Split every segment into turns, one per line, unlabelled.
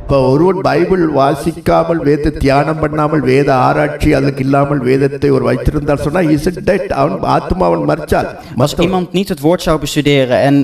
இப்போ ஒருவன் பைபிள் வாசிக்காமல் வேத தியானம் பண்ணாமல் வேத ஆராய்ச்சி அதுக்கு இல்லாமல் வேதத்தை ஒரு வைத்திருந்தால் சொன்னா இஸ் இட் டெட், அவன் ஆத்மா அவன் மரிச்சால்.
Als iemand niet het woord zou bestuderen en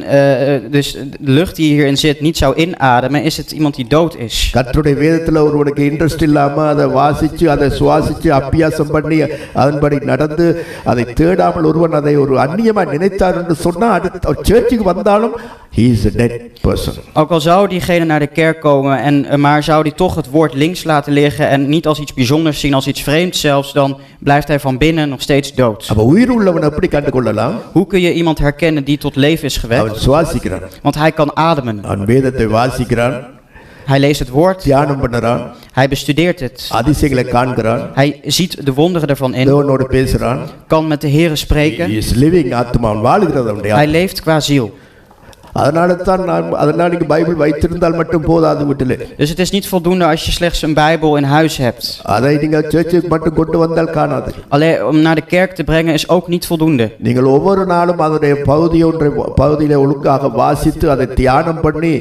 dus de lucht die hierin zit niet zou inademen, is het iemand die dood is.
கர்த்தருடைய வேதத்துல ஒருவனுக்கு இன்ட்ரெஸ்ட் இல்லாம அதை வாசிச்சு அதை சுவாசிச்சு அபியாசம் பண்ணி அதன்படி நடந்து அதை தேடாமல் ஒருவன் அதை ஒரு அந்நியமா நினைத்தார் என்று சொன்னா அடுத்த சர்ச்சுக்கு வந்தாலும் he is a dead person.
Ook al zou diegene naar de kerk komen maar zou die toch het woord links laten liggen en niet als iets bijzonders zien, als iets vreemds zelfs, dan blijft hij van binnen nog steeds dood.
அப்ப உயிர் உள்ளவன் எப்படி கண்டுகொள்ளலாம்?
Hoe kun je iemand herkennen die tot leven is gewekt?
அவன் சுவாசிக்கிறான்.
Want hij kan ademen.
அவன் வேதத்தை வாசிக்கிறான்.
Hij leest het woord.
தியானம் பண்றான்.
Hij bestudeert het.
அதிசயங்களை காண்கிறான்.
Hij ziet de wonderen ervan in.
தேவனோடு பேசுறான்.
Kan met de Heere spreken.
He is living ஆத்மா, அவன் வாழ்கிறது அவனுடைய.
Hij leeft qua ziel.
அதனால நீங்க பைபிள் வைத்திருந்தால் மட்டும் போதாது வீட்டிலே.
Dus het is niet voldoende als je slechts een Bijbel in huis hebt.
அதை நீங்க சர்ச்சுக்கு மட்டும் கொண்டு வந்தால் காணாது.
Alleen om naar de kerk te brengen is ook niet voldoende.
நீங்கள் ஒவ்வொரு நாளும் அதனுடைய பகுதியிலே ஒழுங்காக வாசித்து அதை தியானம் பண்ணி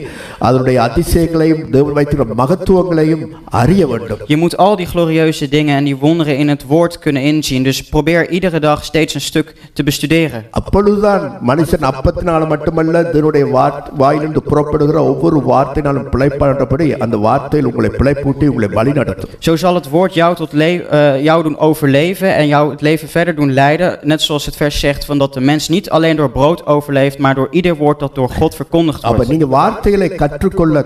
அதனுடைய அதிசயங்களையும் தேவன் வைத்திருக்கிற மகத்துவங்களையும் அறிய வேண்டும்.
Je moet al die glorieuze dingen en die wonderen in het woord kunnen inzien. Dus probeer iedere dag steeds een stuk te bestuderen.
அப்பொழுதுதான் மனுஷன் அப்பத்தினால மட்டுமல்ல தேவனுடைய வாயிலிருந்து புறப்படுகிற ஒவ்வொரு வார்த்தையினாலும் பிழைப்பான்றபடி அந்த வார்த்தையில் உங்களை பிழைப்பூட்டி உங்களை வழி நடத்தும்.
Zo zal het woord jou doen overleven en jou het leven verder doen leiden. Net zoals het vers zegt van dat de mens niet alleen door brood overleeft, maar door ieder woord dat door God verkondigd wordt.
அப்ப நீங்க வார்த்தைகளை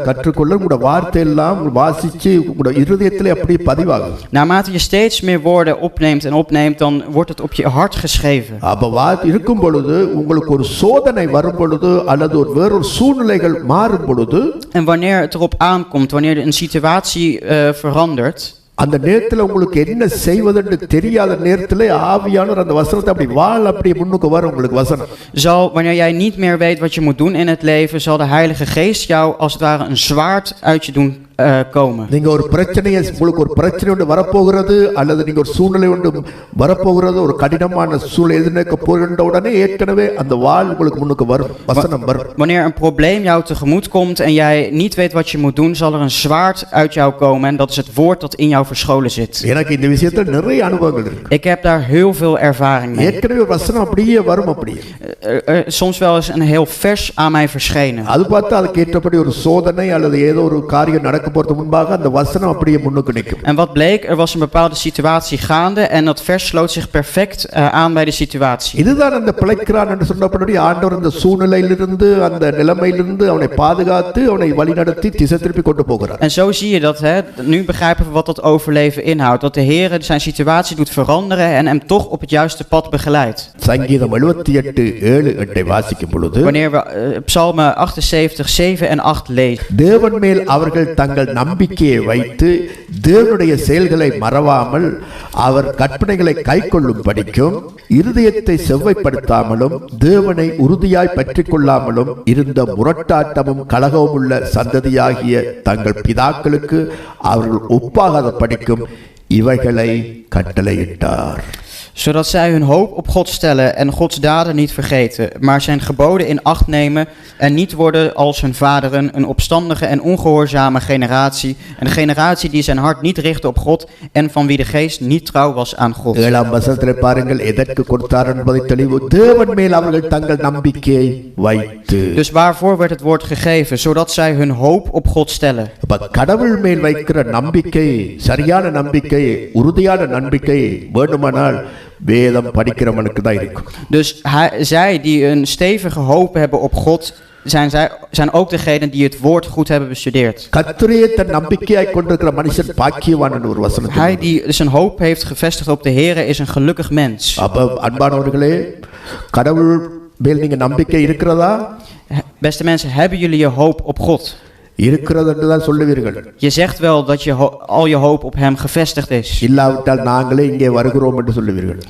கற்றுக்கொள்ள உங்களுடைய வார்த்தையெல்லாம் வாசிச்சு உங்களுடைய இருதயத்திலே அப்படியே பதிவாகும்.
Naarmate je steeds meer woorden opneemt, dan wordt het op je hart geschreven.
அப்ப இருக்கும் பொழுது உங்களுக்கு ஒரு சோதனை வரும் பொழுது அல்லது ஒரு வேறொரு சூழ்நிலைகள் மாறும் பொழுது
En wanneer het erop aankomt, wanneer een situatie verandert,
அந்த நேரத்துல உங்களுக்கு என்ன செய்வதென்று தெரியாத நேரத்துல ஆவியானவர் அந்த வசனத்தை அப்படியே முன்னுக்கு வரும் உங்களுக்கு வசனம்.
Wanneer jij niet meer weet wat je moet doen in het leven, zal de Heilige Geest jou als het ware een zwaard uit je doen komen.
நீங்க உங்களுக்கு ஒரு பிரச்சனை ஒன்று வரப்போகிறது அல்லது நீங்க ஒரு சூழ்நிலை ஒன்று வரப்போகிறது, ஒரு கடினமான சூழ்நிலை எதிர்நோக்க போகின்ற உடனே ஏற்கனவே அந்த வாள் உங்களுக்கு முன்னுக்கு வரும், வசனம் வரும்.
Wanneer een probleem jou tegemoet komt en jij niet weet wat je moet doen, zal er een zwaard uit jou komen en dat is het woord dat in jou verscholen zit.
எனக்கு இந்த விஷயத்துல நிறைய அனுபவங்கள் இருக்கு.
Ik heb daar heel veel ervaring mee.
ஏற்கனவே வசனம் அப்படியே வரும் அப்படியே.
Soms wel eens een heel vers aan mij verschenen.
அது பார்த்தா அதுக்கு ஏற்றபடி ஒரு சோதனை அல்லது ஏதோ ஒரு காரியம் நடக்க போறது முன்பாக அந்த வசனம் அப்படியே முன்னுக்கு நிற்கும்.
En wat bleek, er was een bepaalde situatie gaande en dat vers sloot zich perfect aan bij de situatie.
இதுதான் அந்த பிழைக்கிறான் என்று சொன்னபடி ஆண்டவர் அந்த சூழ்நிலையிலிருந்து அந்த நிலைமையிலிருந்து அவனை பாதுகாத்து அவனை வழிநடத்தி திசை திருப்பி கொண்டு போகிறார்.
En zo zie je dat, nu begrijpen we wat dat overleven inhoudt. Dat de Heer zijn situatie doet veranderen en hem toch op het juiste pad begeleidt.
சங்கீதம் 78:7-8 வாசிக்கும் பொழுது
Wanneer we Psalmen 78, 7 en 8 lezen.
தேவன் மேல் அவர்கள் தங்கள் நம்பிக்கையை வைத்து தேவனுடைய செயல்களை மறவாமல் அவர் கற்பனைகளை கைக்கொள்ளும் படிக்கும் இருதயத்தை செவ்வைப்படுத்தாமலும் தேவனை உறுதியாய் பற்றிக் கொள்ளாமலும் இருந்த முரட்டாட்டமும் கலகமும் உள்ள சந்ததியாகிய தங்கள் பிதாக்களுக்கு அவர்கள் ஒப்பாகாத படிக்கும் இவைகளை கட்டளையிட்டார்.
Zodat zij hun hoop op God stellen en Gods daden niet vergeten, maar zijn geboden in acht nemen en niet worden als hun vaderen, een opstandige en ongehoorzame generatie, een generatie die zijn hart niet richtte op God en van wie de geest niet trouw was aan God.
7 வசனத்திலே பாருங்கள் எதற்கு கொடுத்தார் என்பதை தெளிவு. தேவன் மேல் அவர்கள் தங்கள் நம்பிக்கையை வைத்து.
Dus waarvoor werd het woord gegeven? Zodat zij hun hoop op God stellen.
கடவுள் மேல் வைக்கிற நம்பிக்கை, சரியான நம்பிக்கை, உறுதியான நம்பிக்கை வேண்டுமானால் வேதம் படிக்கிறவனுக்கு தான் இருக்கும்.
Dus zij die een stevige hoop hebben op God, zijn ook degenen die het woord goed hebben bestudeerd.
கர்த்தரையே தன் நம்பிக்கையாய் கொண்டிருக்கிற மனுஷன் பாக்கியவான் என்று ஒரு வசனம்.
Hij die zijn hoop heeft gevestigd op de Heere is een gelukkig mens.
அப்ப அன்பானவர்களே, கடவுள் மேல் நீங்க நம்பிக்கை இருக்கிறதா?
Beste mensen, hebben jullie je hoop op God?
இருக்கிறது என்று தான் சொல்லுவீர்கள்.
Je zegt wel dat al je hoop op hem gevestigd is.
இல்லாவிட்டால் நாங்களே இங்கே வருகிறோம் என்று சொல்லுவீர்கள்.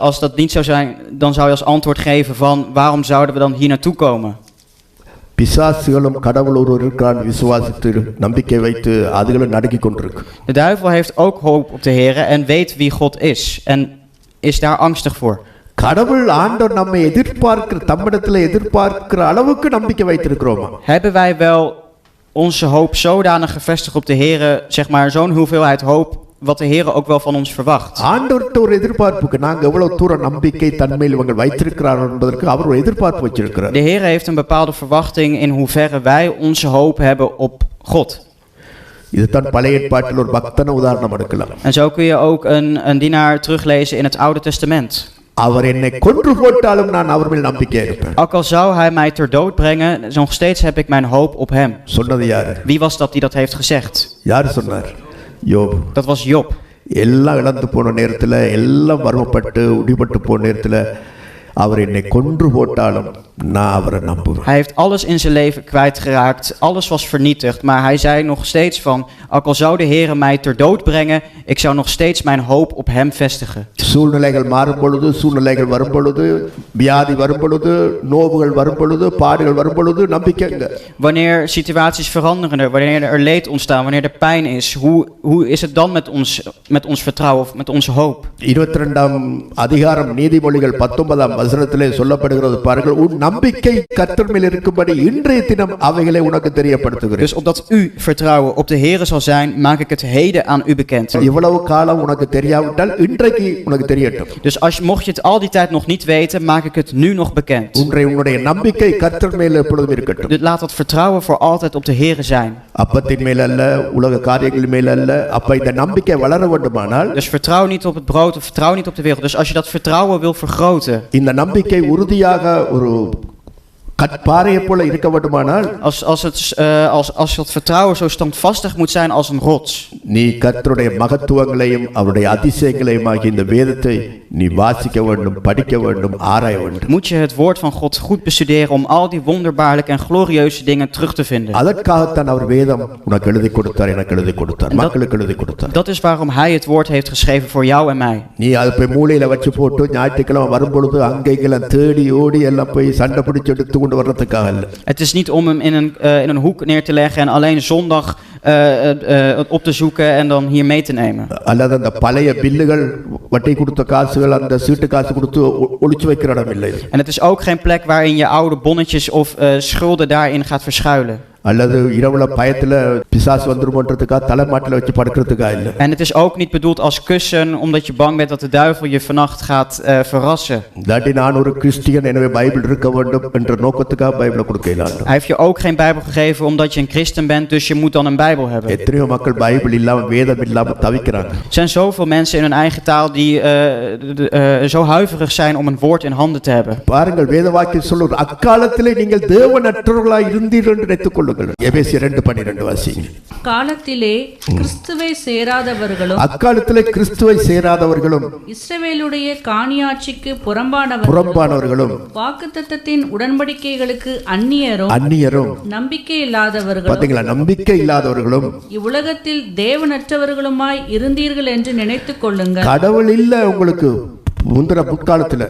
Als dat niet zou zijn, dan zou je als antwoord geven van waarom zouden we dan hier naartoe komen?
பிசாசுகளும் கடவுள் ஒருவர் இருக்கிறான் விசுவாசித்து நம்பிக்கை வைத்து அதுகளும் நடுங்கிக் கொண்டிருக்கு.
De duivel heeft ook hoop op de Heere en weet wie God is en is daar angstig voor.
கடவுள் ஆண்டவர் நம்மை எதிர்பார்க்கிற தம்மிடத்தில் எதிர்பார்க்கிற அளவுக்கு நம்பிக்கை வைத்திருக்கிறோமா?
Hebben wij wel onze hoop zodanig gevestigd op de Here, zeg maar zo'n hoeveelheid hoop, wat de Here ook wel van ons verwacht.
ஆண்டவர்கிட்ட ஒரு எதிர்பார்ப்புக்கு நாங்க எவ்வளவு தூரம் நம்பிக்கை தன்மையில் இவங்க வைத்திருக்கிறார் என்பதற்கு அவர் ஒரு எதிர்பார்ப்பு வச்சிருக்கிறார்.
De Here heeft een bepaalde verwachting in hoeverre wij onze hoop hebben op God.
இதுதான் பழைய ஏற்பாட்டில் ஒரு பக்தன உதாரணம் எடுக்கலாம்.
En zo kun je ook een dienaar teruglezen in het Oude Testament.
அவர் என்னை கொன்று போட்டாலும் நான் அவர் மேல் நம்பிக்கையா இருப்பேன்.
Ook al zou hij mij ter dood brengen, nog steeds heb ik mijn hoop op hem.
சொன்னது யாரு?
Wie was dat die dat heeft gezegd?
யார் சொன்னார்? யோப்.
Dat was Job.
எல்லாம் இழந்து போன நேரத்தில், எல்லாம் வறுமைப்பட்டு உடிபட்டு போன நேரத்தில் அவர் என்னை கொன்று போட்டாலும் நான் அவரை நம்புவேன்.
Hij heeft alles in zijn leven kwijtgeraakt, alles was vernietigd, maar hij zei nog steeds van, ook al zou de Heere mij ter dood brengen, ik zou nog steeds mijn hoop op hem vestigen.
சூழ்நிலைகள் மாறும் பொழுது, சூழ்நிலைகள் வரும் பொழுது, வியாதி வரும் பொழுது, நோவுகள் வரும் பொழுது, பாடுகள் வரும் பொழுது நம்பிக்கைங்க.
Wanneer situaties veranderen, wanneer er leed ontstaan, wanneer er pijn is, hoe is het dan met ons vertrouwen of met onze hoop?
22ஆம் அதிகாரம் நீதிமொழிகள் 19ஆம் வசனத்திலே சொல்லப்படுகிறது பாருங்கள், உன் நம்பிக்கை கர்த்தர் மேல் இருக்கும்படி இன்றைய தினம் அவைகளை உனக்கு தெரியப்படுத்துகிறேன்.
Dus opdat uw vertrouwen op de Heere zal zijn, maak ik het heden aan u bekend.
இவ்வளவு காலம் உனக்கு தெரியாவிட்டால் இன்றைக்கு உனக்கு தெரியட்டும்.
Dus mocht je het al die tijd nog niet weten, maak ik het nu nog bekend.
உன்னுடைய நம்பிக்கை கர்த்தர் மேல் எப்பொழுதும் இருக்கட்டும்.
Dus laat dat vertrouwen voor altijd op de Heere zijn.
அப்பத்தின் மேல் அல்ல, உலக காரியங்கள் மேல் அல்ல. அப்ப இந்த நம்பிக்கை வளர வேண்டுமானால்,
Dus vertrouw niet op het brood of vertrouw niet op de wereld. Dus als je dat vertrouwen wil vergroten,
இந்த நம்பிக்கை உறுதியாக ஒரு கற்பாறையை போல இருக்க வேண்டுமானால்,
als dat vertrouwen zo standvastig moet zijn als een rots.
நீ கர்த்தருடைய மகத்துவங்களையும் அவருடைய அதிசயங்களையும் ஆகிய இந்த வேதத்தை நீ வாசிக்க வேண்டும், படிக்க வேண்டும், ஆராய வேண்டும்.
Moet je het woord van God goed bestuderen om al die wonderbaarlijke en glorieuze dingen terug te vinden.
அதற்காகத்தான் அவர் வேதம் உனக்கு எழுதி கொடுத்தார், எனக்கு எழுதி கொடுத்தார், மக்களுக்கு எழுதி கொடுத்தார்.
Dat is waarom hij het woord heeft geschreven voor jou en mij.
நீ அதை போய் மூலையில வச்சு போட்டு ஞாயிற்றுக்கிழமை வரும் பொழுது அங்கெல்லாம் தேடி ஓடி எல்லாம் போய் சண்டை பிடிச்சு எடுத்து கொண்டு வர்றதுக்காக இல்ல.
Het is niet om hem in een hoek neer te leggen en alleen zondag op te zoeken en dan hier mee te nemen.
அல்லது அந்த பழைய பில்லுகள், வட்டி கொடுத்த காசுகள், அந்த சீட்டு காசு கொடுத்து ஒளிச்சு வைக்கிற இடம் இல்லை.
En het is ook geen plek waarin je oude bonnetjes of schulden daarin gaat verschuilen.
அல்லது இரவுல பயத்துல பிசாசு வந்துருமோன்றதுக்காக தலைமாட்டில வச்சு படுக்கிறதுக்காக இல்ல.
En het is ook niet bedoeld als kussen omdat je bang bent dat de duivel je vannacht gaat verrassen.
இல்லாட்டி நான் ஒரு Christian, எனவே பைபிள் இருக்க வேண்டும் என்ற நோக்கத்துக்காக பைபிளை கொடுக்கலாம்.
Hij heeft je ook geen Bijbel gegeven omdat je een christen bent, dus je moet dan een Bijbel hebben.
எத்தனையோ மக்கள் பைபிள் இல்லாம, வேதம் இல்லாம தவிக்கிறாங்க.
Er zijn zoveel mensen in hun eigen taal die zo huiverig zijn om een woord in handen te hebben.
பாருங்கள், வேத வாக்கியம் சொல்லுது, அக்காலத்திலே நீங்கள் தேவனற்றவர்களாய் இருந்தீர்கள் என்று நினைத்துக் கொள்ளுங்கள். எபேசியர் 2:12 வாசிங்க.
காலத்திலே கிறிஸ்துவை சேராதவர்களும்,
அக்காலத்திலே கிறிஸ்துவை சேராதவர்களும்,
இஸ்ரவேலுடைய காணியாட்சிக்கு
புறம்பானவர்களும்,
வாக்குத்தத்தத்தின் உடன்படிக்கைகளுக்கு அந்நியரும், நம்பிக்கை இல்லாதவர்களும்,
பாத்தீங்களா, நம்பிக்கை இல்லாதவர்களும்,
இவ்வுலகத்தில் தேவனற்றவர்களுமாய் இருந்தீர்கள் என்று நினைத்துக் கொள்ளுங்கள்.
கடவுள் இல்ல உங்களுக்கு முற்காலத்துல.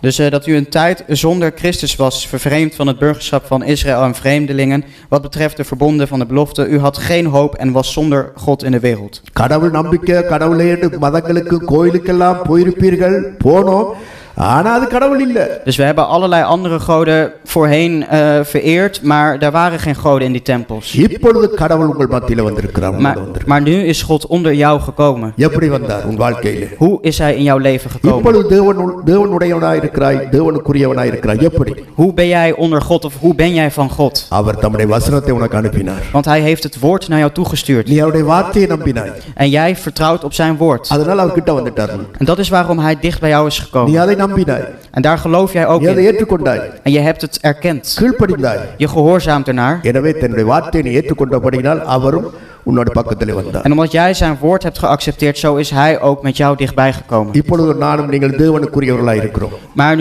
Dus dat u een tijd zonder Christus was, vervreemd van het burgerschap van Israël en vreemdelingen. Wat betreft de verbonden van de belofte, u had geen hoop en was zonder God in de wereld.
கடவுள் நம்பிக்கை, கடவுளே மதங்களுக்கு கோயிலுக்கெல்லாம் போயிருப்பீர்கள், போனோம், ஆனா அது கடவுள் இல்ல.
Dus we hebben allerlei andere goden voorheen vereerd, maar daar waren geen goden in die tempels.
இப்பொழுது கடவுள் உங்கள் மத்தியில வந்திருக்கிறார்.
Maar nu is God onder jou gekomen.
எப்படி வந்தார் உன் வாழ்க்கையில?
Hoe is hij in jouw leven gekomen?
இப்பொழுது தேவனுடையவனாய் இருக்கிறாய், தேவனுக்குரியவனாய் இருக்கிறாய். எப்படி?
Hoe ben jij onder God of hoe ben jij van God?
அவர் தம்முடைய வசனத்தை உனக்கு அனுப்பினார்.
Want hij heeft het woord naar jou toegestuurd.
நீ அவருடைய வார்த்தையை நம்பினாய்.
En jij vertrouwt op zijn woord.
அதனால அவர் கிட்ட வந்துட்டார்.
En dat is waarom hij dicht bij jou is
நீ
gekomen.
அதை நம்பினாய்.
En daar geloof jij ook
நீ அதை
in.
ஏற்றுக்கொண்டாய்.
En je hebt het erkend.
கீழ்ப்படிந்தாய்.
Je gehoorzaamt ernaar.
எனவே தன்னுடைய வார்த்தையை நீ ஏற்றுக்கொண்டபடியால் அவரும் உன்னோட பக்கத்திலே வந்தார்.
En omdat jij zijn woord hebt geaccepteerd, zo is hij ook met jou dichtbij gekomen.
இப்பொழுது நானும் நீங்கள் தேவனுக்குரியவர்களாய் இருக்கிறோம்.
Maar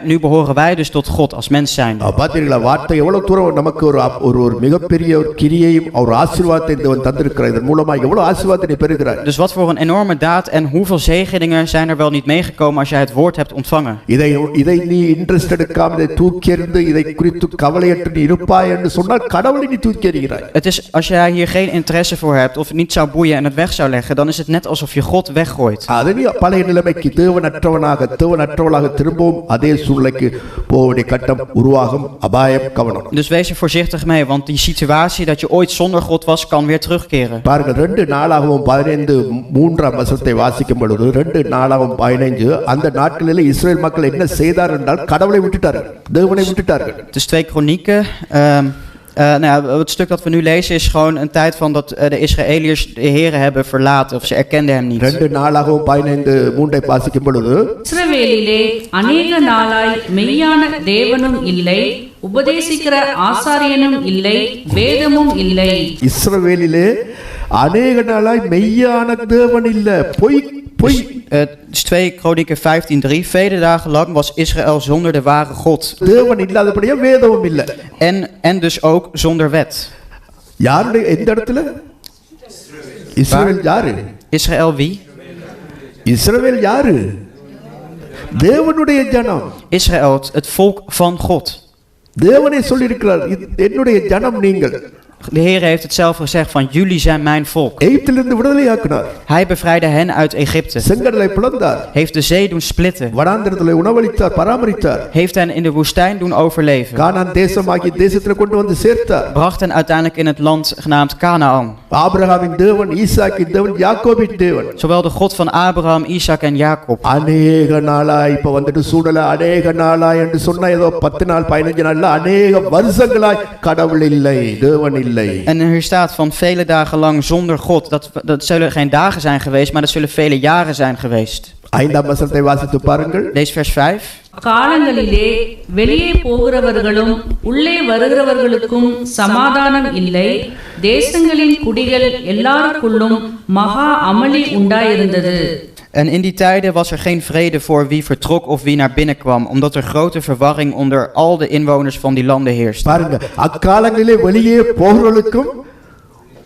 nu behoren wij dus tot God als mens zijn.
பாத்தீங்களா, வார்த்தை எவ்வளவு தூரம் நமக்கு ஒரு மிகப்பெரிய ஒரு கிரியையும் ஒரு ஆசீர்வாதத்தை தேவன் தந்திருக்கிறார். இதன் மூலமா எவ்வளவு ஆசீர்வாதத்தை நீ பெறுகிறாய்.
Dus wat voor een enorme daad en hoeveel zegeningen zijn er wel niet meegekomen als jij het woord hebt ontvangen.
இதை நீ இன்ட்ரெஸ்ட் எடுக்காம இதை தூக்கி எறிந்து இதை குறித்து கவலையற்று நீ இருப்பாய் என்று சொன்னால் கடவுளை நீ தூக்கி எறிகிறாய்.
Het is als jij hier geen interesse interesse voor hebt of het niet zou boeien en het weg zou leggen, dan is het net alsof je God weggooit.
அதனி பழைய நிலைமைக்கு தேவனற்றவளாக திரும்பவும் அதே சூழ்நிலைக்கு போக வேண்டிய கட்டம் உருவாகும். அபாயம், கவனம்.
Dus wees er voorzichtig mee, want die situatie dat je ooit zonder God was, kan weer terugkeren.
பாருங்கள், 2 நாளாகவும் 15 3ஆம் வசனத்தை வாசிக்கும் பொழுது 2 நாளாகவும் 15 அந்த நாட்களில் இஸ்ரேல் மக்கள் என்ன செய்தார் என்றால் கடவுளை விட்டுட்டார்கள், தேவனை விட்டுட்டார்கள்.
Het is 2 Kronieken. Nou ja, het stuk dat we nu lezen is gewoon een tijd van dat de Israëliërs de Here hebben verlaten of ze erkenden hem niet.
2 நாளாகவும் 15 3ஐ வாசிக்கும் பொழுது
இஸ்ரவேலிலே அநேக நாளாய் மெய்யான தேவனும் இல்லை, உபதேசிக்கிற ஆசாரியனும் இல்லை, வேதமும் இல்லை.
இஸ்ரவேலிலே அநேக நாளாய் மெய்யான தேவன் இல்ல, பொய்.
Het is 2 Kronieken 15:3. Vele dagen lang was Israël zonder de ware God.
தேவன் இல்லாதபடியே வேதமும் இல்ல.
En dus ook zonder wet.
யாருடைய எந்த இடத்துல? இஸ்ரவேல் யாரு?
Israël wie?
இஸ்ரவேல் யாரு? தேவனுடைய ஜனம்.
Israël, het volk van God.
தேவனே சொல்லியிருக்கிறார், என்னுடைய ஜனம் நீங்கள்.
De Heer heeft het zelf gezegd van jullie zijn mijn volk.
எகிப்திலிருந்து விடுதலையாக்கினார்.
Hij bevrijdde hen uit Egypte.
செங்கடலை பிளந்தார்.
Heeft de zee doen splitten.
வனாந்திரத்திலே உணவளித்தார், பராமரித்தார்.
Heeft hen in de woestijn doen overleven.
கானான் தேசமாகிய தேசத்தில் கொண்டு வந்து சேர்த்தார்.
Bracht hen uiteindelijk in het land genaamd Canaan.
ஆபிரகாமின் தேவன், ஈசாக்கின் தேவன், யாக்கோபின் தேவன்.
Zowel de God van Abraham, Isaac en Jacob.
அநேக நாளாய் இப்ப வந்துட்டு சூழல அநேக நாளாய் என்று சொன்னா ஏதோ 10 நாள் 15 நாள்ல அநேக வருஷங்களாய் கடவுள் இல்லை, தேவன் இல்லை.
En hier staat van vele dagen lang zonder God. Dat zullen geen dagen zijn geweest, maar dat zullen vele jaren zijn geweest.
5ஆம் வசனத்தை வாசித்து பாருங்கள்.
Lees vers 5.
காலங்களிலே வெளியே போகிறவர்களும் உள்ளே வருகிறவர்களுக்கும் சமாதானம் இல்லை, தேசங்களின் குடிகள் எல்லாருக்குள்ளும் மகா அமளி உண்டாயிருந்தது.
En in die tijden was er geen vrede voor wie vertrok of wie naar binnen kwam, omdat er grote verwarring onder al de inwoners van die landen heerste.
பாருங்க, அக்காலங்களிலே வெளியே போகிறவர்களுக்கும்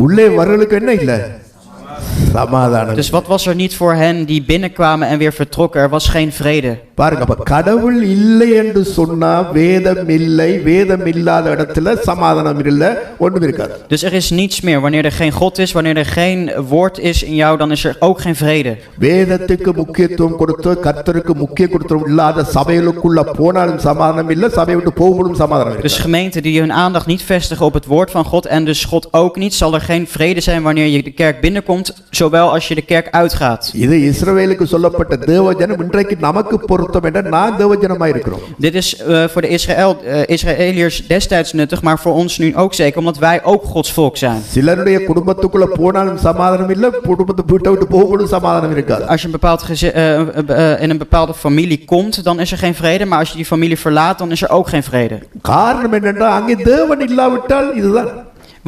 உள்ளே வர்றவர்களுக்கும் என்ன இல்ல? சமாதானம்.
Dus wat was er niet voor hen die binnenkwamen en weer vertrokken? Er was geen vrede.
பாருங்க, அப்ப கடவுள் இல்லை என்று சொன்னா வேதம் இல்லை, வேதம் இல்லாத இடத்துல சமாதானம் இல்ல, ஒண்ணும் இருக்காது.
Dus er is niets meer. Wanneer er geen God is, wanneer er geen woord is in jou, dan is er ook geen vrede.
வேதத்துக்கு முக்கியத்துவம் கொடுத்து கர்த்தருக்கு முக்கியத்துவம் இல்லாத சபைகளுக்குள்ள போனாலும் சமாதானம் இல்ல, சபையை விட்டு போகும்போதும் சமாதானம் இல்ல.
Dus gemeenten die hun aandacht niet vestigen op het woord van God en dus God ook niet, zal er geen vrede zijn wanneer je de kerk binnenkomt, zowel als je de kerk uitgaat.
இது இஸ்ரவேலுக்கு சொல்லப்பட்ட தேவஜனம், இன்றைக்கு நமக்கு பொருத்தம் என்ன? நான் தேவஜனமாய் இருக்கிறோம்.
Dit is voor de Israëliërs destijds nuttig, maar voor ons nu ook zeker, omdat wij ook Gods volk zijn.
சிலருடைய குடும்பத்துக்குள்ள போனாலும் சமாதானம் இல்ல, குடும்பத்தை விட்டு போகும்போதும் சமாதானம் இருக்காது.
Als je in een bepaalde familie komt, dan is er geen vrede, maar als je die familie verlaat, dan is er ook geen vrede.
காரணம் என்னன்னா, அங்கே தேவன் இல்லாவிட்டால் இதுதான்.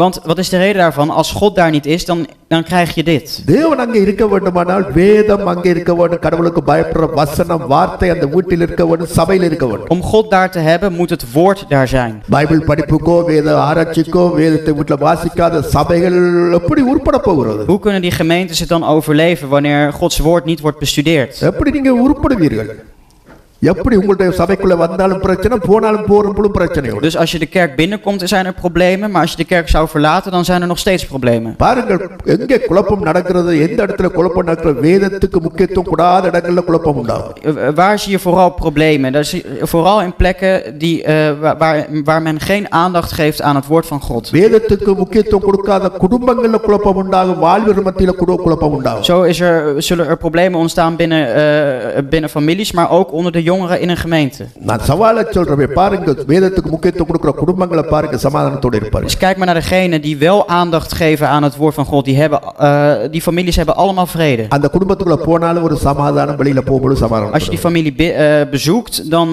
Want wat is de reden daarvan? Als God daar niet is, dan krijg je dit.
தேவன் அங்கே இருக்க வேண்டுமானால் வேதம் அங்கே இருக்க வேண்டும், கடவுளுக்கு பயப்படுற வசனம் வார்த்தை அந்த வீட்டில் இருக்க வேண்டும், சபையில் இருக்க வேண்டும்.
Om God daar te hebben, moet het woord daar zijn.
Bible படிப்புக்கோ வேத ஆராய்ச்சிக்கோ வேதத்தை வீட்டில் வாசிக்காத சபைகள் எப்படி உருப்பட போகிறது?
Hoe kunnen die gemeentes het dan overleven wanneer Gods woord niet wordt bestudeerd?
எப்படி நீங்க உருப்படுவீர்கள்? எப்படி உங்களுடைய சபைக்குள்ள வந்தாலும் பிரச்சனை, போனாலும் போறப்பளும் பிரச்சனை.
Dus als je de kerk binnenkomt, zijn er problemen, maar als je de kerk zou verlaten, dan zijn er nog steeds problemen.
பாருங்கள், எங்கே குழப்பம் நடக்கிறது, எந்த இடத்துல குழப்பம் நடக்கிறது, வேதத்துக்கு முக்கியத்துவம் கூடாத இடங்கள்ல குழப்பம் உண்டாகும்.
Waar zie je vooral problemen? Dat is vooral in plekken waar men geen aandacht geeft aan het woord van God.
வேதத்துக்கு முக்கியத்துவம் கொடுக்காத குடும்பங்கள்ல குழப்பம் உண்டாகும், வாழ்வியல் மத்தியில குழப்பம் உண்டாகும்.
Zo zullen er problemen ontstaan binnen families, maar ook onder de jongeren in een gemeente.
நான் சவாலை சொல்றேன், பாருங்க, வேதத்துக்கு முக்கியத்துவம் கொடுக்கிற குடும்பங்களை பாருங்க, சமாதானத்தோட இருப்பாரு.
Dus kijk maar naar degenen die wel aandacht geven aan het woord van God. Die families hebben allemaal vrede.
அந்த குடும்பத்துக்குள்ள போனாலும் ஒரு சமாதானம், வெளியில போகும்போது சமாதானம்.
Als je die familie bezoekt, dan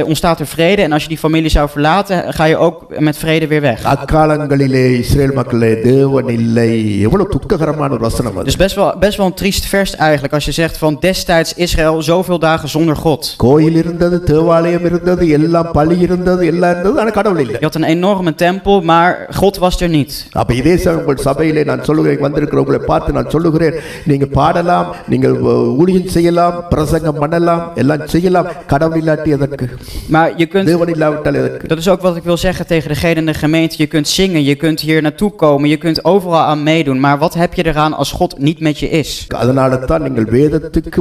ontstaat er vrede. En als je die familie zou verlaten, ga je ook met vrede weer weg.
அக்காலங்களிலே Israel மக்களே தேவன் இல்லை, எவ்வளவு துக்ககரமான ஒரு வசனம் அது.
Dus best wel een triest vers eigenlijk als je zegt van destijds Israël zoveel dagen zonder God.
கோயில் இருந்தது, தேவாலயம் இருந்தது, எல்லாம் பலி இருந்தது, எல்லாம் இருந்தது, ஆனா கடவுள் இல்லை.
Je had een enorme tempel, maar God was er niet.
அப்ப இதே உங்கள் சபையிலே நான் சொல்லுகிறேன், வந்திருக்கிறவங்களை பார்த்து நான் சொல்லுகிறேன், நீங்க பாடலாம், நீங்கள் ஊழியம் செய்யலாம், பிரசங்கம் பண்ணலாம், எல்லாம் செய்யலாம், கடவுள் இல்லாட்டி எதற்கு?
Maar je kunt,
தேவன் இல்லாவிட்டால் எதற்கு?
dat is ook wat ik wil zeggen tegen degene in de gemeente. Je kunt zingen, je kunt hier naartoe komen, je kunt overal aan meedoen. Maar wat heb je eraan als God niet met je is?
அதனால தான் நீங்கள் வேதத்துக்கு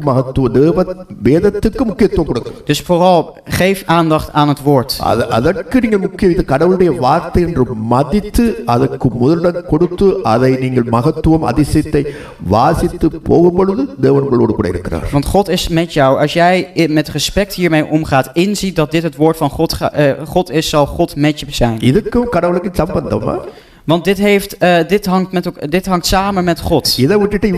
வேதத்துக்கு முக்கியத்துவம் கொடுங்க.
Dus vooral geef aandacht aan het woord.
அதற்கு நீங்கள் முக்கியம், இது கடவுளுடைய வார்த்தை என்று மதித்து அதற்கு முதலிடம் கொடுத்து அதை நீங்கள் மகத்துவம் அதிசயத்தை வாசித்து போகும் பொழுது தேவன் உங்களோடு கூட இருக்கிறார்.
Want God is met jou. Als jij met respect hiermee omgaat, inziet dat dit het woord van God is, zal God met je zijn.
இதுக்கும் கடவுளுக்கு சம்பந்தமா?
Want dit hangt samen met God.
இதை விட்டுட்டு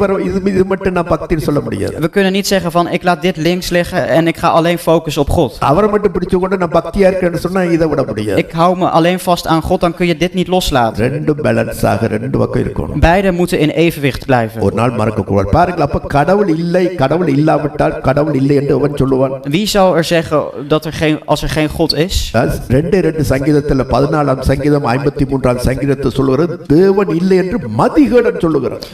இது மட்டும் நான் பக்தின்னு சொல்ல முடியாது.
We kunnen niet zeggen van ik laat dit links liggen en ik ga alleen focussen op God.
அவரை மட்டும் பிடிச்சு கொண்டு நான் பக்தியா இருக்கேன்னு சொன்னா இதை விட முடியாது.
Ik hou me alleen vast aan God, dan kun je dit niet loslaten.
ரெண்டு பேலன்ஸாக ரெண்டு பக்கம் இருக்கணும்.
Beide moeten in evenwicht blijven.
ஒரு நாள் மறக்க கூடாது. பாருங்க, அப்ப கடவுள் இல்லை, கடவுள் இல்லாவிட்டால் கடவுள் இல்லை என்று அவன் சொல்லுவான்.
Wie zal er zeggen dat als er geen God is?
ரெண்டு சங்கீதத்துல 14ஆம் சங்கீதம் 53ஆம் சங்கீதத்தை சொல்லுகிறது, தேவன் இல்லை என்று மதிகேடன் சொல்லுகிறார்.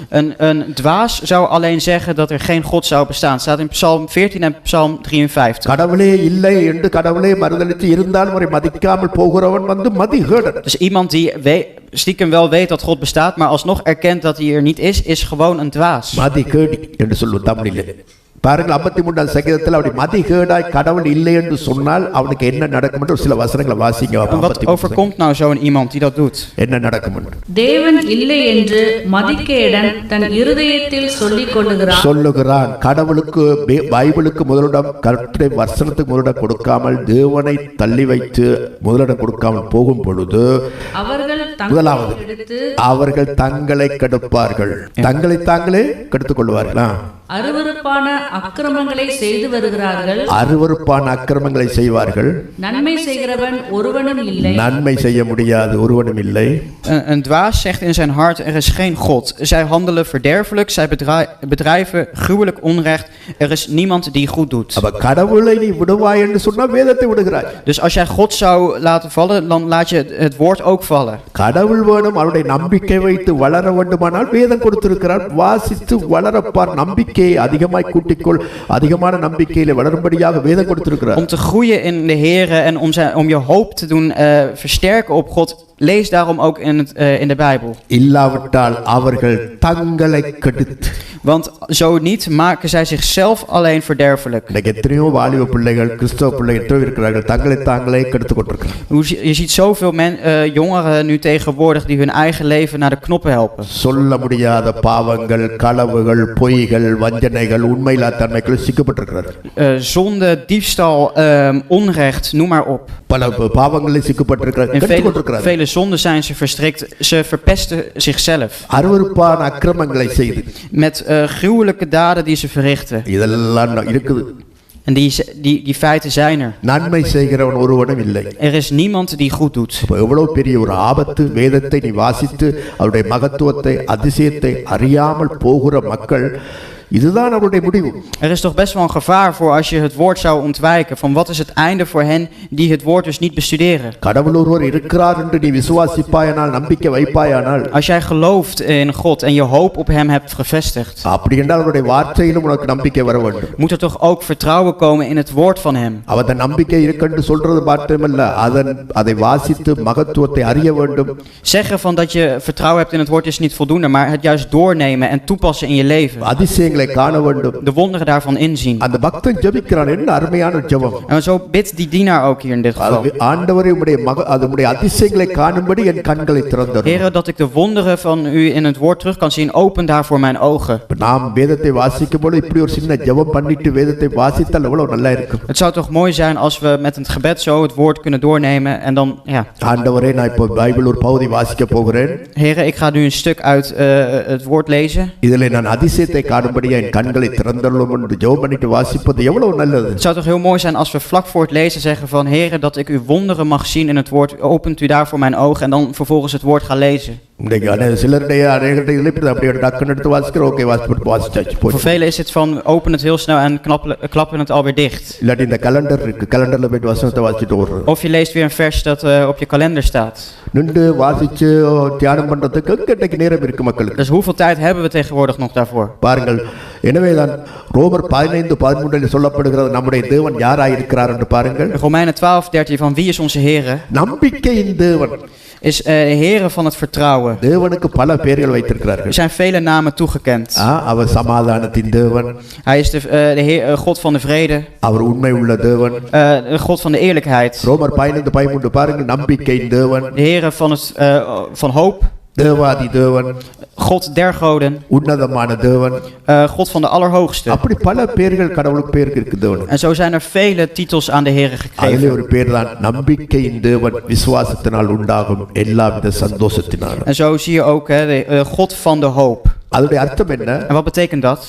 Een dwaas zou alleen zeggen dat er geen God zou bestaan. Het staat in Psalm 14 en Psalm 53.
கடவுளே இல்லை என்று கடவுளே மறுதலித்து இருந்தாலும் அவரை மதிக்காமல் போகிறவன் வந்து மதிகேடன்.
Dus iemand die stiekem wel weet dat God bestaat, maar alsnog erkent dat hij er niet is gewoon een dwaas.
மதிகேடி என்று சொல்லுவோம் தமிழிலே. பாருங்கள், 53ஆம் சங்கீதத்தில் அப்படி மதிகேடாய் கடவுள் இல்லை என்று சொன்னால் அவனுக்கு என்ன நடக்கும் என்று சில வசனங்களை வாசிங்க.
Wat overkomt nou zo'n iemand die dat doet?
என்ன நடக்கும்?
தேவன் இல்லை என்று மதிகேடன் தன் இருதயத்தில் சொல்லுகிறான்.
கடவுளுக்கு பைபிளுக்கு முதலிடம், கர்த்தருடைய வசனத்துக்கு முதலிடம் கொடுக்காமல் தேவனை தள்ளி வைத்து முதலிடம் கொடுக்காமல் போகும் பொழுது முதலாவது அவர்கள் தங்களை கெடுப்பார்கள், தங்களை தாங்களே கெடுத்துக் கொள்வார்களா?
அருவருப்பான அக்கிரமங்களை செய்து வருகிறார்கள்.
அருவருப்பான அக்கிரமங்களை செய்வார்கள்.
நன்மை செய்கிறவன் ஒருவனும் இல்லை.
நன்மை செய்ய முடியாது, ஒருவனும் இல்லை.
Een dwaas zegt in zijn hart, er is geen God. Zij handelen verderfelijk, zij bedrijven gruwelijk onrecht. Er is niemand die goed doet.
அப்ப கடவுளை நீ விடுவாய் என்று சொன்னா வேதத்தை விடுகிறாய்.
Dus als jij God zou laten vallen, dan laat je het woord ook vallen.
கடவுள் வேணும், அவருடைய நம்பிக்கை வைத்து வளர வேண்டுமானால் வேதம் கொடுத்திருக்கிறார். வாசித்து வளரப்பார், நம்பிக்கை அதிகமாய் கூட்டிக்கொள், அதிகமான நம்பிக்கையிலே வளரும்படியாக வேதம் கொடுத்திருக்கிறார்.
Om te groeien in de Here en om je hoop te doen versterken op God, lees daarom ook in de Bijbel.
இல்லாவிட்டால் அவர்கள் தங்களை கெடுத்து.
Want zo niet maken zij zichzelf alleen verderfelijk.
எத்தனையோ வாலிப பிள்ளைகள், கிறிஸ்தவ பிள்ளைகள் இருக்கிறார்கள், தங்களை தாங்களே கெடுத்துக் கொண்டிருக்கிறார்கள்.
Je ziet zoveel jongeren nu tegenwoordig die hun eigen leven naar de knoppen helpen.
சொல்ல முடியாத பாவங்கள், களவுகள், பொய்கள், வஞ்சனைகள், உண்மையில்லாத்தன்மைகள் சிக்கப்பட்டிருக்கிறார்கள்.
Zonde, diefstal, onrecht, noem maar op.
பல பாவங்களில் சிக்கப்பட்டிருக்கிறார்கள்.
Vele zonden zijn ze verstrikt. Ze verpesten zichzelf.
அருவருப்பான அக்கிரமங்களை செய்து.
Met gruwelijke daden die ze verrichten.
இதெல்லாம் இருக்குது.
En die feiten zijn er.
நன்மை செய்கிறவன் ஒருவனும் இல்லை.
Er is niemand die goed doet.
எவ்வளவு பெரிய ஒரு ஆபத்து. வேதத்தை நீ வாசித்து அவருடைய மகத்துவத்தை, அதிசயத்தை அறியாமல் போகிற மக்கள், இதுதான் அவருடைய முடிவு.
Er is toch best wel een gevaar voor als je het woord zou ontwijken. Van wat is het einde voor hen die het woord dus niet bestuderen?
கடவுள் ஒருவர் இருக்கிறார் என்று நீ விசுவாசிப்பாயானால், நம்பிக்கை வைப்பாயானால்,
Als jij gelooft in God en je hoop op hem hebt gevestigd,
அப்படி என்றால் அவருடைய வார்த்தையிலும் உனக்கு நம்பிக்கை வர வேண்டும்.
moet er toch ook vertrouwen komen in het woord van hem.
அவன் நம்பிக்கை இருக்கென்று சொல்றது மாத்திரமல்ல, அதை வாசித்து மகத்துவத்தை அறிய வேண்டும்.
Zeggen van dat je vertrouwen hebt in het woord is niet voldoende, maar het juist doornemen en toepassen in je leven.
அதிசயங்களை காண வேண்டும்.
De wonderen daarvan inzien.
அந்த பக்தன் ஜெபிக்கிறான், என்ன அருமையான ஜெபம்.
En zo bidt die dienaar ook hier in dit geval.
ஆண்டவரே, உம்முடைய அதிசயங்களை காணும்படி என் கண்களை திறந்தருளும்.
Here, dat ik de wonderen van u in het woord terug kan zien, open daarvoor mijn ogen.
நாம் வேதத்தை வாசிக்கும்போது இப்படி ஒரு சின்ன ஜெபம் பண்ணிட்டு வேதத்தை வாசித்தால் எவ்வளவு நல்லா இருக்கும்.
Het zou toch mooi zijn als we met het gebed zo het woord kunnen doornemen en dan, ja.
ஆண்டவரே, நான் இப்போ பைபிள் ஒரு பகுதி வாசிக்க போகிறேன்.
Here, ik ga nu een stuk uit het woord lezen.
இதிலே நான் அதிசயத்தை காணும்படி என் கண்களை திறந்தருளும் என்று ஜெபம் பண்ணிட்டு வாசிப்பது எவ்வளவு நல்லது.
Het zou toch heel mooi zijn als we vlak voor het lezen zeggen van Heere, dat ik uw wonderen mag zien in het woord. Opent u daarvoor mijn ogen en dan vervolgens het woord gaan lezen.
இன்றைக்கு சிலருடைய அநேகருடைய இதில் இப்படி அப்படியே டக்குன்னு எடுத்து வாசிக்கிறோம், okay வாசிச்சாச்சு
Voor
போச்சு.
velen is het van open het heel snel en klappen het alweer dicht.
இல்லாட்டி இந்த கலண்டர் இருக்கு, கலண்டர்ல போயிட்டு வசனத்தை வாசிச்சுட்டு ஓடுறது.
Of je leest weer een vers dat op je kalender staat.
நின்று வாசிச்சு தியானம் பண்றதுக்கு இன்றைக்கு நேரம் இருக்கு மக்களுக்கு.
Dus hoeveel tijd hebben we tegenwoordig nog daarvoor?
பாருங்கள், எனவேதான் ரோமர் 15:13 சொல்லப்படுகிறது நம்முடைய தேவன் யாராய் இருக்கிறார் என்று பாருங்கள்.
Romeinen 12:13 van wie is onze Heere?
நம்பிக்கையின் தேவன்.
Is de Heere van het vertrouwen.
தேவனுக்கு பல பெயர்கள் வைத்திருக்கிறார்கள்.
Er zijn vele namen toegekend.
அவர் சமாதானத்தின் தேவன்,
Hij is de God van de vrede,
அவர் உண்மை உள்ள தேவன்.
de God van de eerlijkheid,
ரோமர் 15:13 பாருங்கள், நம்பிக்கையின் தேவன்,
de Heere van hoop,
தேவாதி தேவன்,
God der goden,
உன்னதமான தேவன்.
God van de Allerhoogste.
அப்படி பல பெயர்கள் கடவுளுக்கு பேருக்கு இருக்கு தேவன்.
En zo zijn er vele titels aan de Heere
அதிலே
gegeven.
ஒரு பேர் தான் நம்பிக்கையின் தேவன், விசுவாசத்தினால் உண்டாகும் எல்லாவித சந்தோஷத்தினால்.
En zo zie je ook de God van de hoop.
அதோட அர்த்தம் என்ன?
En wat betekent dat?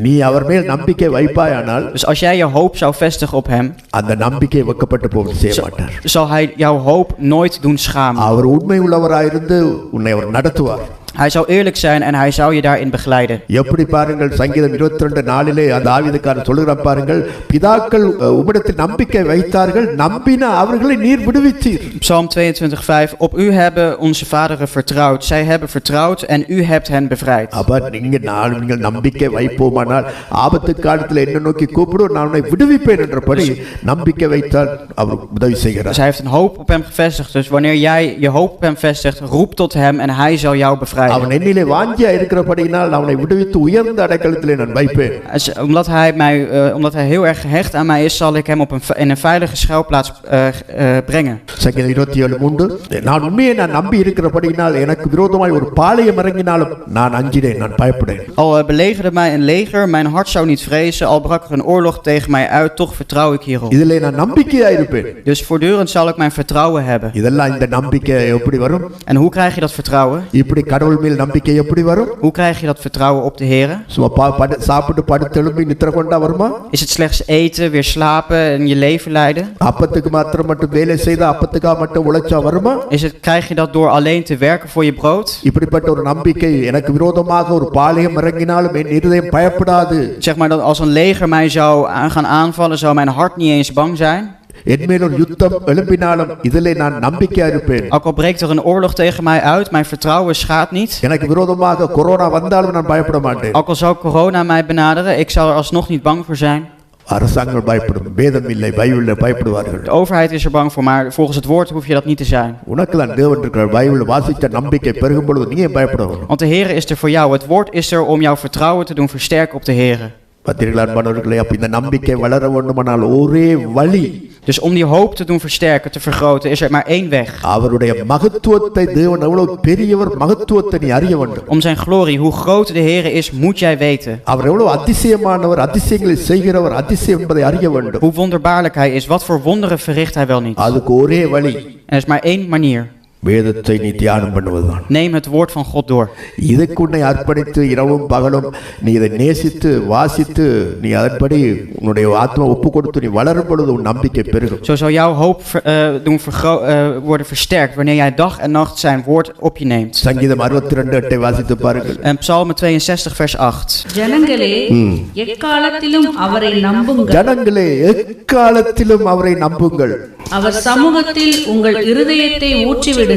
நீ அவர் மேல் நம்பிக்கை வைப்பாயானால்
Dus als jij je hoop zou vestigen op hem,
அந்த நம்பிக்கை வெக்கப்பட்டு போக செய்ய மாட்டார்.
zal hij jouw hoop nooit doen schamen.
அவர் உண்மை உள்ளவராயிருந்து உன்னை அவர் நடத்துவார்.
Hij zou eerlijk zijn en hij zou je daarin begeleiden.
எப்படி பாருங்கள், சங்கீதம் 22:4 அந்த ஆவிதக்காரர் சொல்லுகிறார் பாருங்கள், பிதாக்கள் உம்மிடத்தில் நம்பிக்கை வைத்தார்கள், நம்பின அவர்களை நீர் விடுவித்தீர்.
Psalm 22:5. Op u hebben onze vaderen vertrouwd. Zij hebben vertrouwd en u hebt hen bevrijd.
அப்ப நீங்கள் நம்பிக்கை வைப்போமானால் ஆபத்து காலத்தில் என்ன நோக்கி கூப்பிடும், நான் உன்னை விடுவிப்பேன் என்றபடி நம்பிக்கை வைத்தால் அவர் உதவி செய்கிறார்.
Dus hij heeft een hoop op hem gevestigd. Dus wanneer jij je hoop op hem vestigt, roep tot hem en hij zal jou bevrijden.
அவன் என்னிலே வாஞ்சியா இருக்கிறபடியினால் அவனை விடுவித்து உயர்ந்த அடைக்கலத்திலே நான் வைப்பேன்.
Omdat hij heel erg gehecht aan mij is, zal ik hem in een veilige schuilplaats brengen.
சங்கீதம் 27:3 நான் உண்மையை நான் நம்பி இருக்கிறபடியினால் எனக்கு விரோதமாய் ஒரு பாளையம் இறங்கினாலும் நான் அஞ்சினேன், நான் பயப்படேன்.
Al belegerde mij een leger, mijn hart zou niet vrezen. Al brak er een oorlog tegen mij uit, toch vertrouw ik hierop.
இதிலே நான் நம்பிக்கையா இருப்பேன்.
Dus voortdurend zal ik mijn vertrouwen hebben.
இதெல்லாம் இந்த நம்பிக்கை எப்படி வரும்?
En hoe krijg je dat vertrouwen?
இப்படி கடவுள் மேல் நம்பிக்கை எப்படி வரும்?
Hoe krijg je dat vertrouwen op de Heere?
சும்மா சாப்பிட்டு படுத்தெழும்பி நித்திர கொண்டா வருமா?
Is het slechts eten, weer slapen en je leven leiden?
அப்பத்துக்கு மாத்திரம் மட்டும் வேலை செய்தா, அப்பத்துக்காக மட்டும் உழைச்சா வருமா?
Krijg je dat door alleen te werken voor je brood?
இப்படிப்பட்ட ஒரு நம்பிக்கை, எனக்கு விரோதமாக ஒரு பாளையம் இறங்கினாலும் என் இருதயம் பயப்படாது.
Zeg maar dat als een leger mij zou gaan aanvallen, zou mijn hart niet eens bang zijn.
என் மேல் ஒரு யுத்தம் எழும்பினாலும் இதிலே நான் நம்பிக்கையா இருப்பேன்.
Ook al breekt er een oorlog tegen mij uit, mijn vertrouwen schaadt niet.
எனக்கு விரோதமாக கொரோனா வந்தாலும் நான் பயப்பட மாட்டேன்.
Ook al zou corona mij benaderen, ik zal er alsnog niet bang voor zijn.
அரசாங்கம் பயப்படும், வேதம் இல்லை, பைபிள்ல பயப்படுவார்கள்.
De overheid is er bang voor, maar volgens het woord hoef je dat niet te zijn.
உனக்கு தான் தேவன் இருக்கிறார். பைபிள் வாசித்த நம்பிக்கை பெருகும் பொழுது நீ ஏன் பயப்படணும்?
Want de Heere is er voor jou. Het woord is er om jouw vertrouwen te doen versterken op de Heere.
பத்திரிகையாளர் அன்பானவர்களே, அப்ப இந்த நம்பிக்கை வளர வேண்டுமானால் ஒரே வழி.
Dus om die hoop te doen versterken, te vergroten, is er maar één weg.
அவருடைய மகத்துவத்தை, தேவன் எவ்வளவு பெரியவர், மகத்துவத்தை நீ அறிய வேண்டும்.
Om zijn glorie, hoe groot de Heere is, moet jij weten.
அவர் எவ்வளவு அதிசயமானவர், அதிசயங்களை செய்கிறவர், அதிசயம் என்பதை அறிய வேண்டும்.
Hoe wonderbaarlijk hij is, wat voor wonderen verricht hij wel niet.
அதுக்கு ஒரே வழி.
Er is maar één manier.
வேதத்தை நீ தியானம் பண்ணுவதுதான்.
Neem het woord van God door.
இதுக்கு உன்னை அர்ப்பணித்து இரவும் பகலும் நீ இதை நேசித்து வாசித்து நீ அதன்படி உன்னுடைய ஆத்மா ஒப்பு கொடுத்து நீ வளரும் பொழுது உன் நம்பிக்கை பெருகும்.
Zo zal jouw hoop worden versterkt wanneer jij dag en nacht zijn woord op je neemt.
சங்கீதம் 62:8 வாசித்து பாருங்கள்.
En Psalm 62 vers 8.
ஜனங்களே எக்காலத்திலும் அவரை நம்புங்கள்.
ஜனங்களே எக்காலத்திலும் அவரை நம்புங்கள்.
அவர் சமூகத்தில் உங்கள் இருதயத்தை ஊற்றிவிடுங்கள்.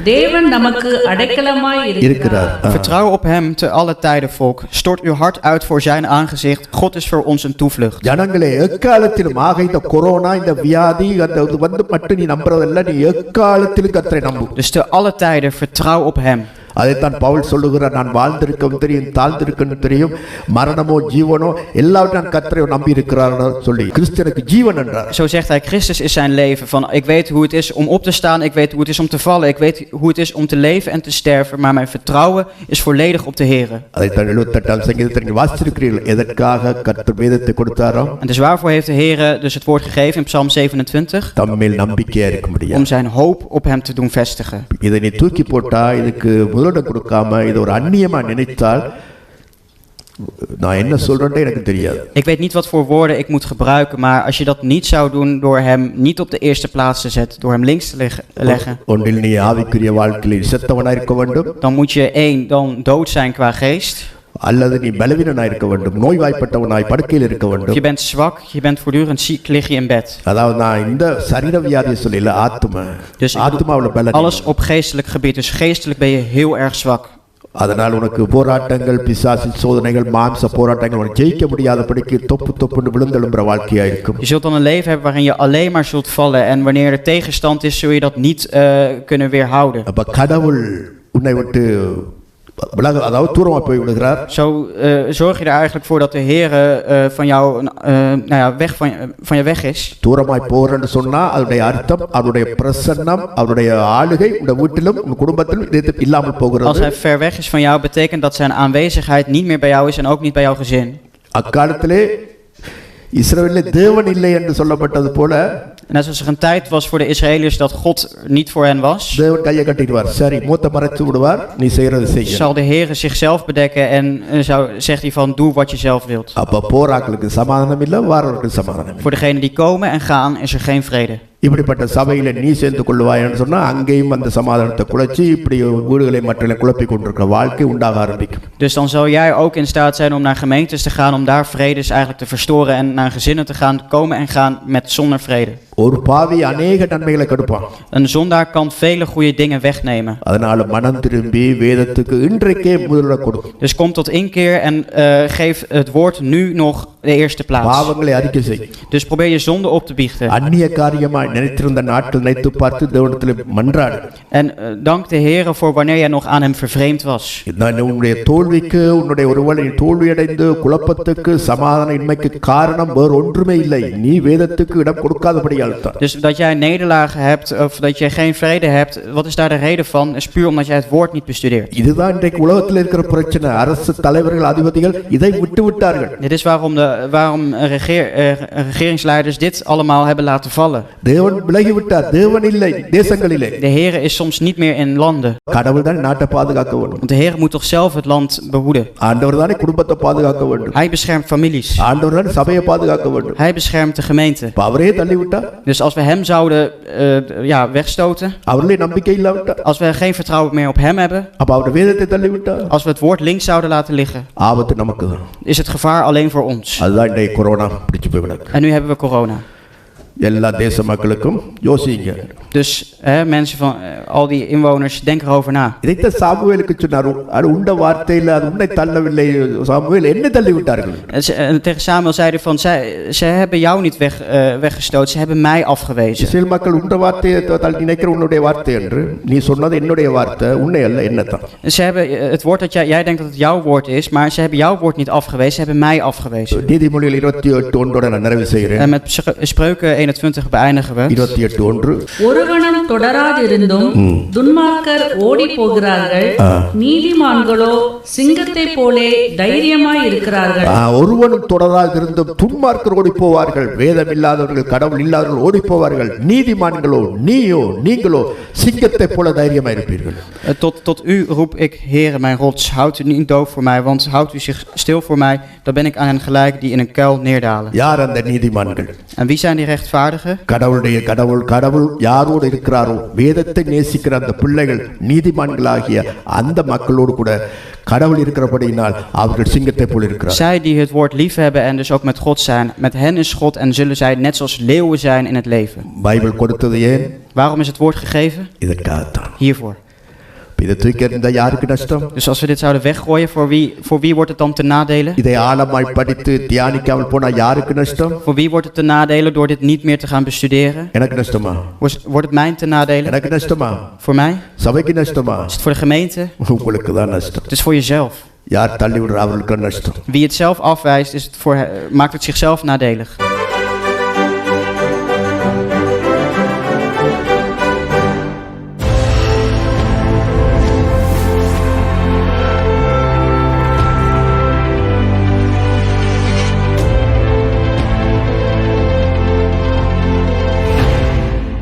தேவன் நமக்கு அடைக்கலமாய் இருக்கிறார்.
Vertrouw op hem te alle tijden, volk. Stort uw hart uit voor zijn aangezicht. God is voor ons een toevlucht.
ஜனங்களே எக்காலத்திலும், ஆக இந்த கொரோனா, இந்த வியாதி, அந்த இது வந்து மட்டும் நீ நம்புறதல்ல, நீ எக்காலத்திலும் கர்த்தரை நம்பு.
Dus te alle tijden vertrouw op hem.
அதைத்தான் பவுல் சொல்லுகிறார், நான் வாழ்ந்திருக்கவும் தெரியும், தாழ்ந்திருக்கவும் தெரியும், மரணமோ ஜீவனோ எல்லாவற்றையும் நான் கர்த்தரை நம்பி இருக்கிறார் சொல்லி கிறிஸ்தனுக்கு ஜீவன் என்றார்.
Zo zegt hij, Christus is zijn leven. Van, ik weet hoe het is om op te staan, ik weet hoe het is om te vallen, ik weet hoe het is om te leven en te sterven, maar mijn vertrouwen is volledig op de Heere.
அதைத்தான் 78ஆம் சங்கீதத்தில் வாசித்திருக்கிறீர்கள், எதற்காக கர்த்தர் வேதத்தை கொடுத்தாரோ.
En dus waarvoor heeft de Heere dus het woord gegeven in Psalm 27?
தம்மேல் நம்பிக்கையா இருக்க முடியும்.
Om zijn hoop op hem te doen vestigen.
இதை நீ தூக்கி போட்டா, இதுக்கு முதலிடம் கொடுக்காம இதை ஒரு அந்நியமா நினைத்தால் நான் என்ன சொல்றேன்ட்டு எனக்கு தெரியாது.
Ik weet niet wat voor woorden ik moet gebruiken, maar als je dat niet zou doen door hem niet op de eerste plaats te zetten, door hem links te leggen,
ஒன்றில் நீ ஆவிக்குரிய வாழ்க்கையில் செத்தவனாய் இருக்க வேண்டும்,
dan moet je dan dood zijn qua geest.
அல்லது நீ பலவீனனாய் இருக்க வேண்டும், நோய்வாய்ப்பட்டவனாய் படுக்கையில் இருக்க
Je
வேண்டும்.
bent zwak, je bent voortdurend ziek, lig je in bed.
அதாவது நான் இந்த சரீர வியாதியை சொல்லல, ஆத்துமா.
Dus
ஆத்துமாவுல பலன்.
alles op geestelijk gebied, dus geestelijk ben je heel erg zwak.
அதனால் உனக்கு போராட்டங்கள், பிசாசின் சோதனைகள், மாம்ச போராட்டங்கள் உனக்கு ஜெயிக்க முடியாதபடிக்கு தொப்புன்னு விழுந்தெழும்புற வாழ்க்கையா இருக்கும்.
Je zult dan een leven hebben waarin je alleen maar zult vallen en wanneer er tegenstand is, zul je dat niet kunnen weerhouden.
அப்ப கடவுள் உன்னை விட்டு அதாவது தூரமா போய் விடுகிறார்.
Zo zorg je er eigenlijk voor dat de Heer van jou, weg van je weg is.
தூரமாய் போறன்னு சொன்னா அதனுடைய அர்த்தம் அவருடைய பிரசன்னம், அவருடைய ஆளுகை உங்க வீட்டிலும் உங்க குடும்பத்திலும் இல்லாமல்
Als
போகிறது.
hij ver weg is van jou, betekent dat zijn aanwezigheid niet meer bij jou is en ook niet bij jouw gezin.
அக்காலத்திலே இஸ்ரவேலிலே தேவன் இல்லை என்று சொல்லப்பட்டது போல,
Net zoals er een tijd was voor de Israëliërs dat God niet voor hen was,
தேவன் கையை கட்டிடுவார், சரி மூத்த மறைச்சு விடுவார், நீ செய்யறது செய்ய.
zal de Heer zichzelf bedekken en zegt hij van doe wat je zelf wilt.
அப்ப போராக்களுக்கு சமாதானம் இல்லை, வாரவர்களுக்கு சமாதானம் இல்லை.
Voor degenen die komen en gaan is er geen vrede.
இப்படிப்பட்ட சபையில நீ சேர்ந்து கொள்வாய்ன்னு சொன்னா அங்கேயும் அந்த சமாதானத்தை குலைச்சி இப்படி வீடுகளை மற்றவர்களை குழப்பிக் கொண்டிருக்கிற வாழ்க்கை உண்டாக ஆரம்பிக்கும்.
Dus dan zal jij ook in staat zijn om naar gemeentes te gaan, om daar vredes eigenlijk te verstoren en naar gezinnen te gaan, komen en gaan met zonder vrede.
ஒரு பாவி அநேக நன்மைகளை கெடுப்பான்.
Een zondaar kan vele goede dingen wegnemen.
அதனால மனம் திரும்பி வேதத்துக்கு இன்றைக்கே முதலிடம் கொடு.
Dus kom tot inkeer en geef het woord nu nog de eerste plaats.
பாவங்களை அறிக்கை செய்.
Dus probeer je zonde op te biechten.
அந்நிய காரியமாய் நினைத்திருந்த நாட்கள் நினைத்து பார்த்து தேவனிடத்தில் மன்றாடு.
En dank de Heer voor wanneer jij nog aan hem vervreemd was.
உன்னுடைய தோல்விக்கு, உன்னுடைய ஒருவேளை தோல்வியடைந்து குழப்பத்துக்கு, சமாதான இன்மைக்கு காரணம் வேறு ஒன்றுமே இல்லை, நீ வேதத்துக்கு இடம் கொடுக்காதபடியால் தான்.
Dus dat jij nederlagen hebt of dat je geen vrede hebt, wat is daar de reden van? Is puur omdat jij het woord niet bestudeert.
இதுதான் இன்றைக்கு உலகத்தில் இருக்கிற பிரச்சனை. அரசு தலைவர்கள், அதிபதிகள் இதை விட்டு விட்டார்கள்.
Dit is waarom regeringsleiders dit allemaal hebben laten vallen.
தேவன் விலகி விட்டார், தேவன் இல்லை தேசங்களிலே.
De Heer is soms niet meer in landen.
கடவுள் தான் நாட்டை பாதுகாக்க வேண்டும்.
Want de Heer moet toch zelf het land behoeden.
ஆண்டவர் தானே குடும்பத்தை பாதுகாக்க வேண்டும்.
Hij beschermt families.
ஆண்டவர் தான் சபையை பாதுகாக்க வேண்டும்.
Hij beschermt de gemeente.
அவரே தள்ளி விட்டார்.
Dus als we hem zouden wegstoten,
அவர்களே நம்பிக்கை இல்லாவிட்டார்.
als we geen vertrouwen meer op hem hebben,
அப்ப அவர் வேதத்தை தள்ளி விட்டார்.
als we het woord links zouden laten liggen,
ஆபத்து நமக்கு தான்.
is het gevaar alleen voor ons.
அதுதான் இன்றைக்கு கொரோனா பிடிச்சு போய் விளக்கு.
En nu hebben we corona.
எல்லா தேச மக்களுக்கும் யோசிங்க.
Dus mensen van al die inwoners, denk erover na.
இதைத்தான் சாமுவேலுக்கு சொன்னார். அது உண்ட வார்த்தையில் அது உன்னை தள்ளவில்லை சாமுவேல், என்னை தள்ளி விட்டார்கள்.
Tegen Samuel zeiden van, zij hebben jou niet weggestoten, ze hebben mij afgewezen.
இஸ்ரவேல் மக்கள் உண்ட வார்த்தையை தள்ளி நினைக்கிற உன்னுடைய வார்த்தை என்று, நீ சொன்னது என்னுடைய வார்த்தை, உன்னை அல்ல என்னத்தான்.
Ze hebben het woord dat jij denkt dat het jouw woord is, maar ze hebben jouw woord niet afgewezen, ze hebben mij afgewezen.
நீதிமொழிகள் 28:1 நான் நிறைவு செய்கிறேன்.
En met Spreuken 21 beëindigen we.
28:1.
ஒருவனும் தொடராதிருந்தும் துன்மார்க்கர் ஓடி போகிறார்கள், நீதிமான்களோ சிங்கத்தை போலே தைரியமாய் இருக்கிறார்கள்.
ஒருவனும் தொடராதிருந்தும் துன்மார்க்கர் ஓடி போவார்கள், வேதம் இல்லாதவர்கள், கடவுள் இல்லாதவர்கள் ஓடி போவார்கள், நீதிமான்களோ நீங்களோ சிங்கத்தை போல தைரியமாய் இருப்பீர்கள்.
Tot u roep ik, Heere mijn rots, houdt u niet doof voor mij, want houdt u zich stil voor mij, dan ben ik aan hen gelijk die in een kuil neerdalen.
யார் அந்த நீதிமான்கள்?
En wie zijn die rechtvaardigen?
கடவுள் யாரோடு இருக்கிறாரோ, வேதத்தை நேசிக்கிற அந்த பிள்ளைகள் நீதிமான்களாகிய அந்த மக்களோடு கூட கடவுள் இருக்கிறபடியினால் அவர்கள் சிங்கத்தை போல இருக்கிறார்.
Zij die het woord liefhebben en dus ook met God zijn, met hen is God en zullen zij net zoals leeuwen zijn in het leven.
Bible கொடுத்தது ஏன்?
Waarom is het woord gegeven?
இதற்காகத்தான்.
Hiervoor.
இதை தூக்கி எறிந்தா யாருக்கு நஷ்டம்?
Dus als we dit zouden weggooien, voor wie wordt het dan ten nadele?
இதை ஆழமாய் படித்து தியானிக்காமல் போனா யாருக்கு நஷ்டம்?
Voor wie wordt het ten nadele door dit niet meer te gaan bestuderen?
எனக்கு நஷ்டமா?
Wordt het mij ten nadele?
எனக்கு நஷ்டமா?
Voor mij?
சபைக்கு நஷ்டமா?
Is het voor de gemeente?
உங்களுக்கு தான் நஷ்டம்.
Het is voor jezelf.
யார் தள்ளி விடுற அவர்களுக்கு நஷ்டம்.
Wie het zelf afwijst, maakt het zichzelf nadelig.